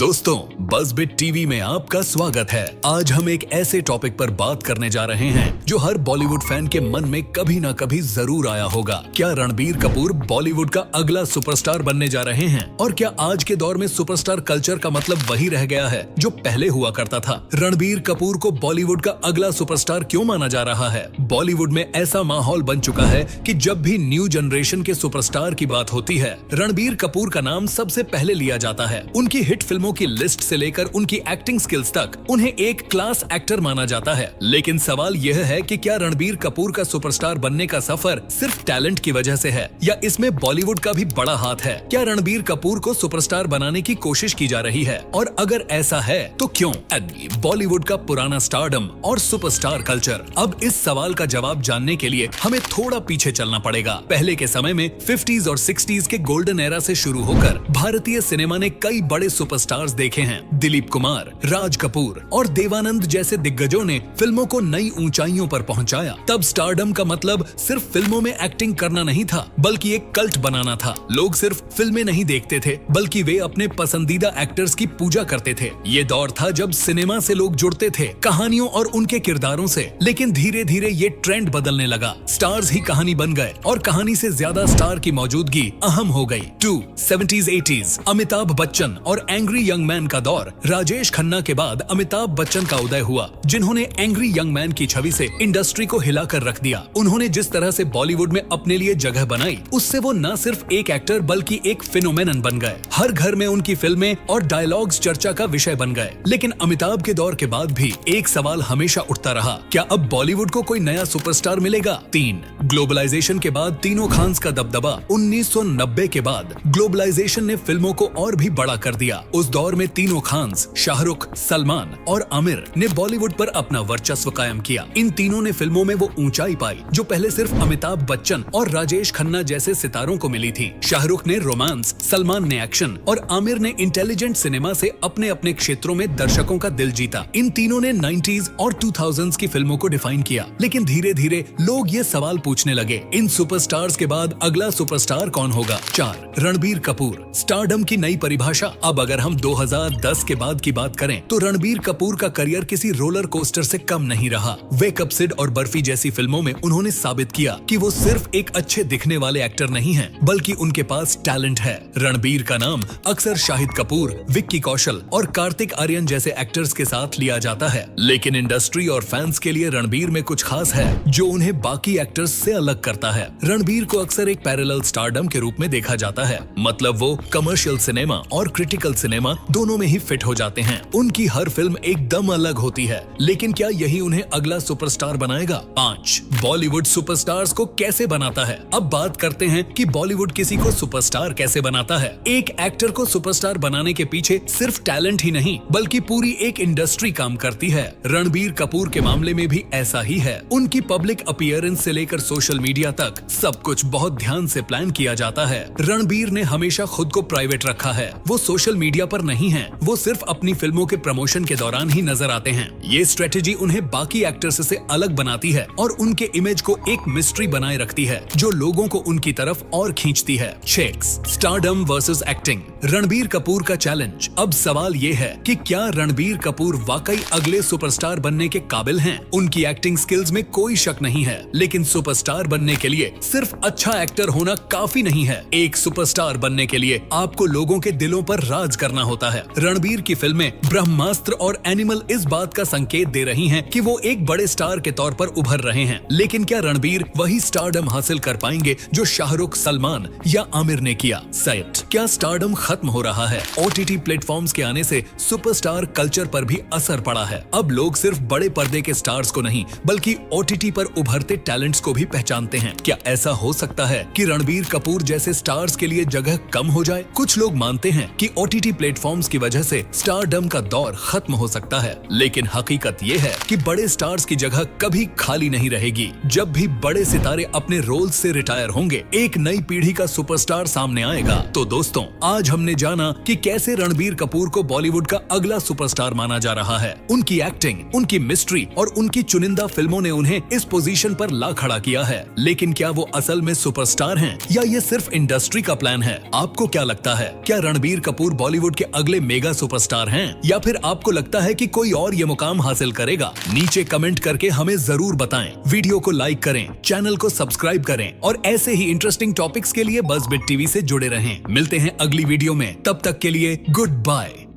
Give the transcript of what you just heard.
दोस्तों, बज़बिट टीवी में आपका स्वागत है। आज हम एक ऐसे टॉपिक पर बात करने जा रहे हैं जो हर बॉलीवुड फैन के मन में कभी ना कभी जरूर आया होगा। क्या रणबीर कपूर बॉलीवुड का अगला सुपरस्टार बनने जा रहे हैं? और क्या आज के दौर में सुपरस्टार कल्चर का मतलब वही रह गया है जो पहले हुआ करता था? रणबीर कपूर को बॉलीवुड का अगला सुपरस्टार क्यों माना जा रहा है? बॉलीवुड में ऐसा माहौल बन चुका है कि जब भी न्यू जनरेशन के सुपरस्टार की बात होती है, रणबीर कपूर का नाम सबसे पहले लिया जाता है। उनकी हिट फिल्मों की लिस्ट से लेकर उनकी एक्टिंग स्किल्स तक उन्हें एक क्लास एक्टर माना जाता है। लेकिन सवाल यह है कि क्या रणबीर कपूर का सुपरस्टार बनने का सफर सिर्फ टैलेंट की वजह से है या इसमें बॉलीवुड का भी बड़ा हाथ है? क्या रणबीर कपूर को सुपरस्टार बनाने की कोशिश की जा रही है? और अगर ऐसा है तो क्यों? बॉलीवुड का पुराना स्टारडम और सुपरस्टार कल्चर। अब इस सवाल का जवाब जानने के लिए हमें थोड़ा पीछे चलना पड़ेगा। पहले के समय में 50s और 60s के गोल्डन एरा से शुरू होकर भारतीय सिनेमा ने कई बड़े सुपरस्टार्स देखे हैं। दिलीप कुमार, राज कपूर और देवानंद जैसे दिग्गजों ने फिल्मों को नई ऊंचाइयों पर पहुंचाया। तब स्टारडम का मतलब सिर्फ फिल्मों में एक्टिंग करना नहीं था, बल्कि एक कल्ट बनाना था। लोग सिर्फ फिल्में नहीं देखते थे, बल्कि वे अपने पसंदीदा एक्टर्स की पूजा करते थे। ये दौर था जब सिनेमा से लोग जुड़ते थे कहानियों और उनके किरदारों से। लेकिन धीरे धीरे ये ट्रेंड बदलने लगा। स्टार्स ही कहानी बन गए और कहानी से ज्यादा स्टार की मौजूदगी अहम हो गई। 70s 80s अमिताभ बच्चन और एंग्री यंग मैन का दौर। राजेश खन्ना के बाद अमिताभ बच्चन का उदय हुआ, जिन्होंने एंग्री यंग मैन की छवि से इंडस्ट्री को हिलाकर रख दिया। उन्होंने जिस तरह से बॉलीवुड में अपने लिए जगह बनाई, उससे वो न सिर्फ एक एक्टर बल्कि एक फिनोमेनन बन गए। हर घर में उनकी फिल्में और डायलॉग्स चर्चा का विषय बन गए। लेकिन अमिताभ के दौर के बाद भी एक सवाल हमेशा उठता रहा, क्या अब बॉलीवुड को कोई नया सुपरस्टार मिलेगा? 3 ग्लोबलाइजेशन के बाद तीनों खान्स का दबदबा। 1990 के बाद ग्लोबलाइजेशन ने फिल्मों को और भी बड़ा कर दिया। उस दौर में तीनों खान्स शाहरुख, सलमान और आमिर ने बॉलीवुड पर अपना वर्चस्व कायम किया। इन तीनों ने फिल्मों में वो ऊंचाई पाई जो पहले सिर्फ अमिताभ बच्चन और राजेश खन्ना जैसे सितारों को मिली थी। शाहरुख ने रोमांस, सलमान ने एक्शन और आमिर ने इंटेलिजेंट सिनेमा से अपने अपने क्षेत्रों में दर्शकों का दिल जीता। इन तीनों ने 90s और 2000s की फिल्मों को डिफाइन किया। लेकिन धीरे धीरे लोग ये सवाल पूछने लगे, इन सुपरस्टार्स के बाद अगला सुपरस्टार कौन होगा? 4 रणबीर कपूर, स्टारडम की नई परिभाषा। अब अगर हम 2010 के बाद की बात करें तो रणबीर कपूर का करियर किसी रोलर कोस्टर से कम नहीं रहा। वेक अप सिड और बर्फी जैसी फिल्मों में उन्होंने साबित किया कि वो सिर्फ एक अच्छे दिखने वाले एक्टर नहीं हैं, बल्कि उनके पास टैलेंट है। रणबीर का नाम अक्सर शाहिद कपूर, विक्की कौशल और कार्तिक आर्यन जैसे एक्टर्स के साथ लिया जाता है। लेकिन इंडस्ट्री और फैंस के लिए रणबीर में कुछ खास है जो उन्हें बाकी एक्टर्स से अलग करता है। रणबीर को अक्सर एक पैरेलल स्टारडम के रूप में देखा जाता है, मतलब वो कमर्शियल सिनेमा और क्रिटिकल सिनेमा दोनों में ही फिट हो जाते हैं। उनकी हर फिल्म एकदम अलग होती है। लेकिन क्या यही उन्हें अगला सुपरस्टार बनाएगा? 5 बॉलीवुड सुपरस्टार्स को कैसे बनाता है? अब बात करते हैं कि बॉलीवुड किसी को सुपरस्टार कैसे बनाता है। एक एक्टर को सुपरस्टार बनाने के पीछे सिर्फ टैलेंट ही नहीं, बल्कि पूरी एक इंडस्ट्री काम करती है। रणबीर कपूर के मामले में भी ऐसा ही है। उनकी पब्लिक अपीयरेंस से लेकर सोशल मीडिया तक सब कुछ बहुत ध्यान से प्लान किया जाता है। रणबीर ने हमेशा खुद को प्राइवेट रखा है। वो सोशल मीडिया पर नहीं हैं, वो सिर्फ अपनी फिल्मों के प्रमोशन के दौरान ही नजर आते हैं। ये स्ट्रेटेजी उन्हें बाकी एक्टर्स से अलग बनाती है और उनके इमेज को एक मिस्ट्री बनाए रखती है जो लोगों को उनकी तरफ और खींचती है। 6 stardom versus acting, Ranbir Kapoor का चैलेंज। अब सवाल ये है कि क्या रणबीर कपूर वाकई अगले सुपरस्टार बनने के काबिल हैं? उनकी एक्टिंग स्किल्स में कोई शक नहीं है, लेकिन सुपरस्टार बनने के लिए सिर्फ अच्छा एक्टर होना काफी नहीं है। एक सुपरस्टार बनने के लिए आपको लोगों के दिलों पर राज करना होता है। रणबीर की फिल्में ब्रह्मास्त्र और एनिमल इस बात का संकेत दे रही हैं कि वो एक बड़े स्टार के तौर पर उभर रहे हैं। लेकिन क्या रणबीर वही स्टारडम हासिल कर पाएंगे जो शाहरुख, सलमान या आमिर ने किया? 7 क्या स्टारडम खत्म हो रहा है? OTT प्लेटफॉर्म्स के आने से सुपरस्टार कल्चर पर भी असर पड़ा है। अब लोग सिर्फ बड़े पर्दे के स्टार्स को नहीं, बल्कि OTT पर उभरते टैलेंट्स को भी पहचानते हैं। क्या ऐसा हो सकता है कि रणबीर कपूर जैसे स्टार्स के लिए जगह कम हो जाए? कुछ लोग मानते हैं कि OTT प्लेटफॉर्म्स की वजह से स्टारडम का दौर खत्म हो सकता है, लेकिन हकीकत ये है कि बड़े स्टार्स की जगह कभी खाली नहीं रहेगी। जब भी बड़े सितारे अपने रोल से रिटायर होंगे, एक नई पीढ़ी का सुपरस्टार सामने आएगा। तो दोस्तों, आज हमने जाना कि कैसे रणबीर कपूर को बॉलीवुड का अगला सुपरस्टार माना जा रहा है। उनकी एक्टिंग, उनकी मिस्ट्री और उनकी चुनिंदा फिल्मों ने उन्हें इस पोजीशन पर ला खड़ा किया है। लेकिन क्या वो असल में सुपरस्टार हैं या ये सिर्फ इंडस्ट्री का प्लान है? आपको क्या लगता है, क्या रणबीर कपूर बॉलीवुड के अगले मेगा सुपरस्टार हैं या फिर आपको लगता है कि कोई और ये मुकाम हासिल करेगा? नीचे कमेंट करके हमें जरूर बताएं। वीडियो को लाइक करें, चैनल को सब्सक्राइब करें और ऐसे ही इंटरेस्टिंग टॉपिक्स के लिए बज़ बिट टीवी से जुड़े रहें। मिलते हैं अगली वीडियो में, तब तक के लिए गुड बाय।